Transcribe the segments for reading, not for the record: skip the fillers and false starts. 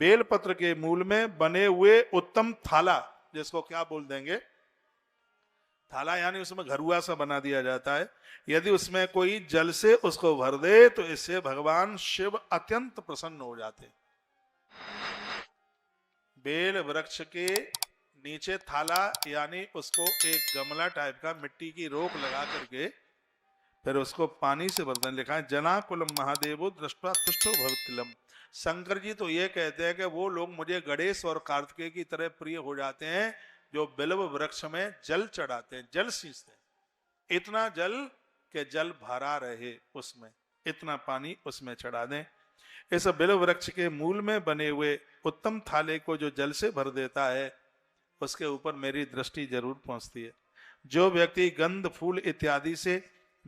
बेलपत्र के मूल में बने हुए उत्तम थाला, जिसको क्या बोल देंगे, थाला यानी उसमें घरुआ सा बना दिया जाता है, यदि उसमें कोई जल से उसको भर दे तो इससे भगवान शिव अत्यंत प्रसन्न हो जाते। बेल वृक्ष के नीचे थाला यानी उसको एक गमला टाइप का मिट्टी की रोक लगा करके फिर उसको पानी से भर दें। लिखा है जनाकुलम महादेवो दृष्टा तुष्टो भवतिलम। शंकर जी तो ये कहते हैं कि वो लोग मुझे गणेश और कार्तिकेय की तरह प्रिय हो जाते हैं जो बिल्व वृक्ष में जल चढ़ाते हैं, जल सींचते हैं। इतना जल के जल भरा रहे उसमें, इतना पानी उसमें चढ़ा दें। इस बिल्व वृक्ष के मूल में बने हुए उत्तम थाले को जो जल से भर देता है उसके ऊपर मेरी दृष्टि जरूर पहुंचती है। जो व्यक्ति गंध फूल इत्यादि से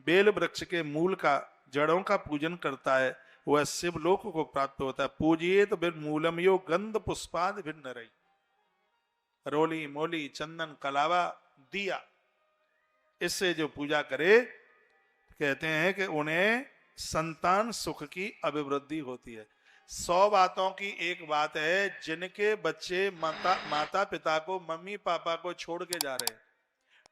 बेल वृक्ष के मूल का जड़ों का पूजन करता है वह शिवलोक को प्राप्त होता है। पूजिए तो बिन मूलम यो गंध पुष्पाद भिन्न रही। रोली मोली चंदन कलावा दिया, इससे जो पूजा करे कहते हैं कि उन्हें संतान सुख की अभिवृद्धि होती है। 100 बातों की एक बात है, जिनके बच्चे माता पिता को, मम्मी पापा को छोड़ के जा रहे हैं,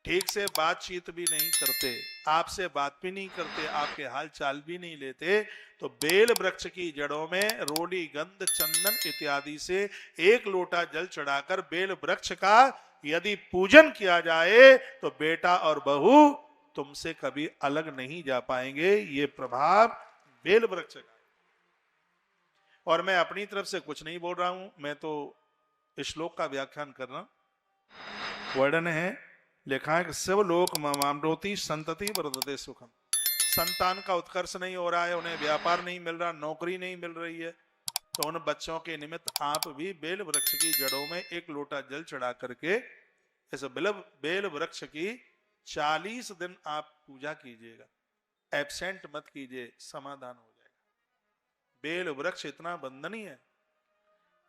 ठीक से बातचीत भी नहीं करते, आपसे बात भी नहीं करते, आपके हाल चाल भी नहीं लेते, तो बेल वृक्ष की जड़ों में रोली गंध चंदन इत्यादि से 1 लोटा जल चढ़ाकर बेल वृक्ष का यदि पूजन किया जाए तो बेटा और बहू तुमसे कभी अलग नहीं जा पाएंगे। ये प्रभाव बेल वृक्ष का। और मैं अपनी तरफ से कुछ नहीं बोल रहा हूं, मैं तो श्लोक का व्याख्यान कर रहा हूं। वर्णन है, लिखा है कि शिवलोक मामरोति संतति वर्धते सुखम। संतान का उत्कर्ष नहीं हो रहा है, उन्हें व्यापार नहीं मिल रहा, नौकरी नहीं मिल रही है, तो उन बच्चों के निमित्त आप भी बेल वृक्ष की जड़ों में 1 लोटा जल चढ़ा करके इस बेल वृक्ष की 40 दिन आप पूजा कीजिएगा, एब्सेंट मत कीजिए, समाधान हो जाएगा। बेल वृक्ष इतना वंदनीय है,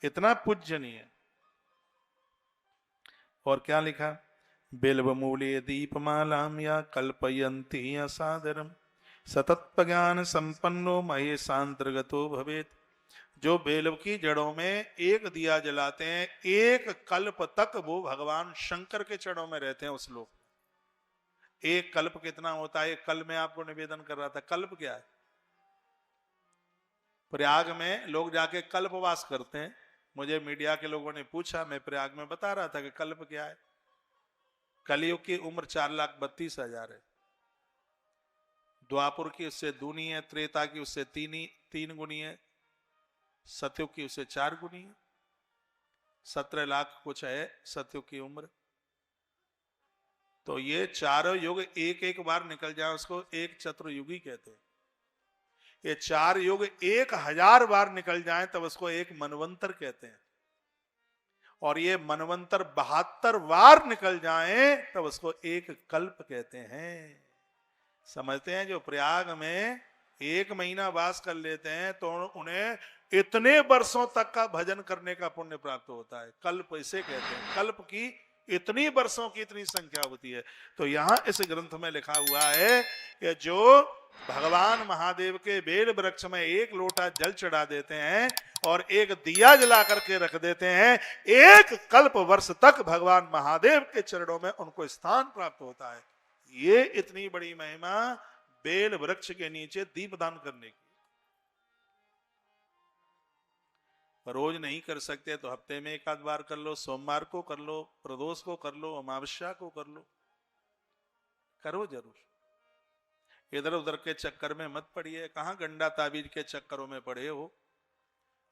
इतना पूजनीय है। और क्या लिखा, बिल्वमूले दीपमालाम या कल्पयन्ति असादरम सतत ज्ञान संपन्नो महेशांतर्गतो भवेत। जो बेलव की जड़ों में 1 दिया जलाते हैं 1 कल्प तक वो भगवान शंकर के चरणों में रहते हैं उस लोक। 1 कल्प कितना होता है? कल मैं आपको निवेदन कर रहा था, कल्प क्या है? प्रयाग में लोग जाके कल्पवास करते हैं। मुझे मीडिया के लोगों ने पूछा, मैं प्रयाग में बता रहा था कि कल्प क्या है। कलयुग की उम्र 4,32,000 है, द्वापुर की उससे दूनी है, त्रेता की उससे 3 गुनी है, सतयुग की उससे 4 गुनी है, 17 लाख कुछ है सतयुग की उम्र। तो ये 4 युग एक बार निकल जाए उसको एक चतुर्युगी कहते हैं। ये 4 युग 1000 बार निकल जाए तब उसको एक मनवंतर कहते हैं। और ये मनवंतर 72 बार निकल जाए तब उसको एक कल्प कहते हैं। समझते हैं? जो प्रयाग में 1 महीना वास कर लेते हैं तो उन्हें इतने वर्षों तक का भजन करने का पुण्य प्राप्त होता है। कल्प इसे कहते हैं, कल्प की इतनी वर्षों की इतनी संख्या होती है। तो यहां इस ग्रंथ में लिखा हुआ है कि जो भगवान महादेव के बेल वृक्ष में 1 लोटा जल चढ़ा देते हैं और 1 दिया जला करके रख देते हैं, 1 कल्प वर्ष तक भगवान महादेव के चरणों में उनको स्थान प्राप्त होता है। ये इतनी बड़ी महिमा बेल वृक्ष के नीचे दीपदान करने की। रोज नहीं कर सकते तो हफ्ते में 1 आध बार कर लो, सोमवार को कर लो, प्रदोष को कर लो, अमावस्या को कर लो, करो जरूर। इधर उधर के चक्कर में मत पड़िए। कहां गंडा ताबीज के चक्करों में पड़े हो?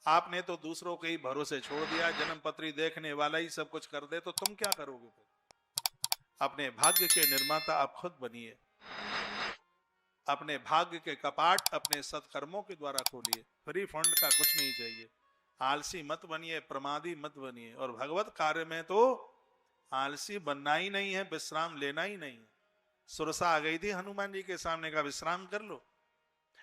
आपने तो दूसरों के ही भरोसे छोड़ दिया। जन्मपत्री देखने वाला ही सब कुछ कर दे तो तुम क्या करोगे फिर? अपने भाग्य के निर्माता आप खुद बनिए। अपने भाग्य के कपाट अपने सत्कर्मों के द्वारा खोलिए। फ्री फंड का कुछ नहीं चाहिए। आलसी मत बनिए, प्रमादी मत बनिए। और भगवत कार्य में तो आलसी बनना ही नहीं है, विश्राम लेना ही नहीं है। सुरसा आ गई थी हनुमान जी के सामने, का विश्राम कर लो।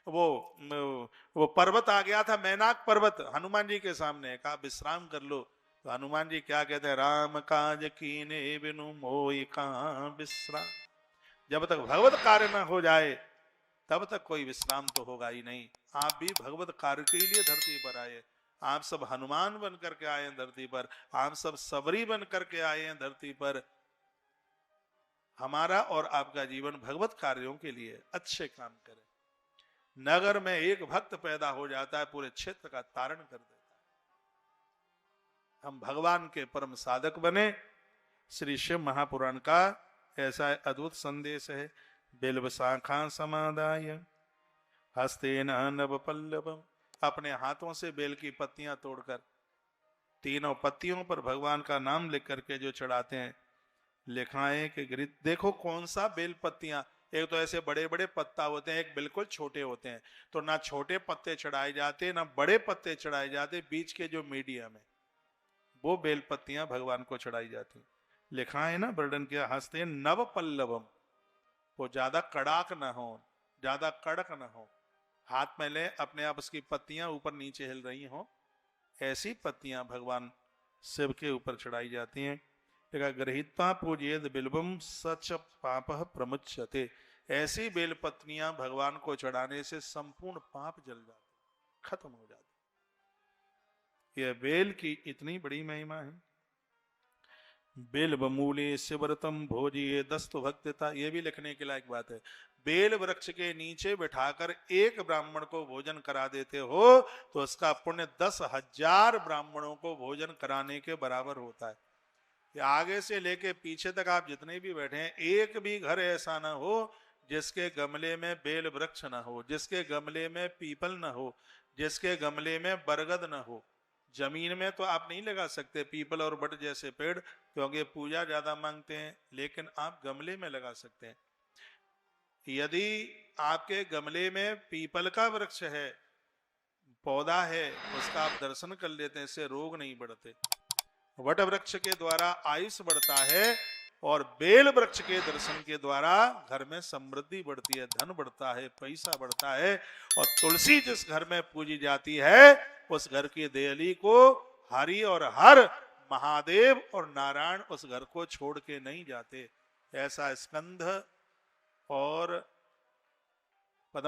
वो पर्वत आ गया था, मैनाक पर्वत, हनुमान जी के सामने, कहा विश्राम कर लो। तो हनुमान जी क्या कहते हैं? राम काज कीने बिनु मोहि कहां विश्राम। जब तक भगवत कार्य न हो जाए तब तक कोई विश्राम तो होगा ही नहीं। आप भी भगवत कार्य के लिए धरती पर आए। आप सब हनुमान बन करके आए हैं धरती पर, आप सब सबरी बन करके आए हैं धरती पर। हमारा और आपका जीवन भगवत कार्यों के लिए, अच्छे काम करें। नगर में एक भक्त पैदा हो जाता है, पूरे क्षेत्र का तारण कर देता है। हम भगवान के परम साधक बने। श्री शिव महापुराण का ऐसा अद्भुत संदेश है। बिल्व शाखा समादाय हस्तेन नव पल्लवम, अपने हाथों से बेल की पत्तियां तोड़कर तीनों पत्तियों पर भगवान का नाम लिख करके जो चढ़ाते हैं, लिखा है कि देखो कौन सा बेल पत्तियां, एक तो ऐसे बड़े बड़े पत्ता होते हैं, एक बिल्कुल छोटे होते हैं, तो ना छोटे पत्ते चढ़ाए जाते ना बड़े पत्ते चढ़ाए जाते, बीच के जो मीडियम है वो बेल पत्तियां भगवान को चढ़ाई जाती। लिखा है ना, वर्णन किया, हंसते नव पल्लवम, वो ज्यादा कड़ाक ना हो, ज्यादा कड़क ना हो, हाथ में ले अपने आप उसकी पत्तियां ऊपर नीचे हिल रही हो, ऐसी पत्तियां भगवान शिव के ऊपर चढ़ाई जाती हैं। गृहीत्वा पूजयेद बिल्वम सच पाप प्रमुच्यते, ऐसी बेल पत्नियां भगवान को चढ़ाने से संपूर्ण पाप जल जाते, खत्म हो जाते। यह बेल की इतनी बड़ी महिमा है। बेल बमूले शिवरतम भोजिए दस्तु भक्तिता, यह भी लिखने के लायक बात है। बेल वृक्ष के नीचे बिठाकर एक ब्राह्मण को भोजन करा देते हो तो उसका पुण्य 10,000 ब्राह्मणों को भोजन कराने के बराबर होता है। आगे से लेके पीछे तक आप जितने भी बैठे हैं, एक भी घर ऐसा ना हो जिसके गमले में बेल वृक्ष ना हो, जिसके गमले में पीपल ना हो, जिसके गमले में बरगद ना हो। जमीन में तो आप नहीं लगा सकते पीपल और बट जैसे पेड़, क्योंकि पूजा ज्यादा मांगते हैं, लेकिन आप गमले में लगा सकते हैं। यदि आपके गमले में पीपल का वृक्ष है, पौधा है, उसका आप दर्शन कर लेते हैं, इससे रोग नहीं बढ़ते। वट वृक्ष के द्वारा आयुष बढ़ता है और बेल वृक्ष के दर्शन के द्वारा घर में समृद्धि बढ़ती है, धन बढ़ता है, पैसा बढ़ता है। और तुलसी जिस घर में पूजी जाती है उस घर की देहली को हरि और हर महादेव और नारायण उस घर को छोड़ के नहीं जाते। ऐसा स्कंध और